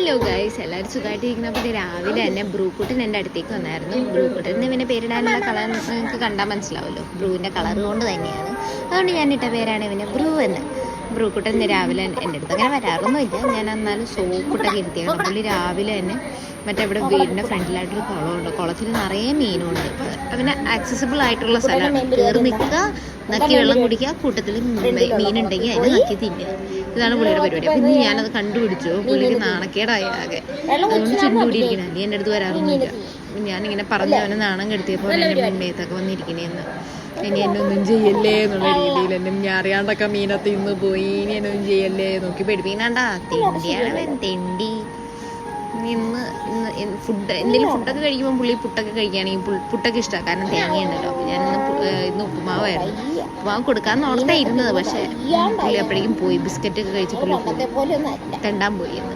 Hello guys, എല്ലാവരും സുഖമായിട്ടിരിക്കുന്നപ്പോൾ രാവിലെ തന്നെ ബ്രൂക്കുട്ടൻ എൻ്റെ അടുത്തേക്ക് വന്നായിരുന്നു. ബ്രൂക്കുട്ടൻ ഇവൻ്റെ പേരിടാനുള്ള കളർ നിങ്ങൾക്ക് കണ്ടാൽ മനസ്സിലാവുമല്ലോ, ബ്രൂവിൻ്റെ കളർ കൊണ്ട് തന്നെയാണ്. അതുകൊണ്ട് ഞാൻ ഇട്ട പേരാണ് ഇവന് ബ്രൂ എന്ന്. ബ്രൂക്കുട്ടൻ രാവിലെ എൻ്റെ അടുത്ത് അങ്ങനെ വരാറൊന്നുമില്ല, ഞാൻ എന്നാലും സോപ്പിട്ടൊക്കെ ഇരുത്തിയാണ്. പുള്ളി രാവിലെ തന്നെ മറ്റേ ഇവിടെ വീടിൻ്റെ ഫ്രണ്ടിലായിട്ടൊരു കുളമുണ്ട്, കുളത്തിൽ നിറയെ മീനുണ്ട്. അവന് ആക്സസിബിൾ ആയിട്ടുള്ള സ്ഥലമാണ്. കയറി നിൽക്കുക, നക്കി വെള്ളം കുടിക്കുക, കൂട്ടത്തിൽ മീനുണ്ടെങ്കിൽ അതിന് നക്കി തിന്നുക. ഇതാണ് പുള്ളിയുടെ പരിപാടി. അപ്പം ഇന്ന് ഞാനത് കണ്ടുപിടിച്ചു. പുള്ളിക്ക് നാണക്കേടായി ആകെ, അതുകൊണ്ട് ചുണ്ടുപിടിയിരിക്കണം. അല്ലെങ്കിൽ എൻ്റെ അടുത്ത് വരാറൊന്നുമില്ല. ഞാനിങ്ങനെ പറഞ്ഞു അവനെ നാണം കെടുത്തിയപ്പോൾ എൻ്റെ മുമ്പേത്തൊക്കെ വന്നിരിക്കണേന്ന്. ഇനി എന്നെ ഒന്നും ചെയ്യല്ലേ എന്നുള്ള രീതിയിൽ എന്നെ ഞാൻ അറിയാണ്ടൊക്കെ മീനത്ത് ഇന്ന് പോയി, ഇനി എന്നെ ഒന്നും ചെയ്യല്ലേ നോക്കി പേടിപ്പിക്കണ്ടാ. തെണ്ടിയാണ് തെണ്ടി. ഇന്ന് ഫുഡ് എന്തെങ്കിലും ഫുഡൊക്കെ കഴിക്കുമ്പോൾ പുള്ളി പുട്ടൊക്കെ കഴിക്കുകയാണെങ്കിൽ പുട്ടൊക്കെ ഇഷ്ടമാണ്, കാരണം തേങ്ങയുണ്ടല്ലോ. അപ്പോൾ ഞാൻ ഇന്ന് ഉപ്പുമാവായിരുന്നു. ഉപ്പുമാവ് കൊടുക്കാമെന്ന് ഓർത്താ ഇരുന്നത്, പക്ഷേ പുള്ളി അപ്പോഴേക്കും പോയി. ബിസ്ക്കറ്റൊക്കെ കഴിച്ച് പുള്ളി തെണ്ടാൻ പോയി എന്ന്.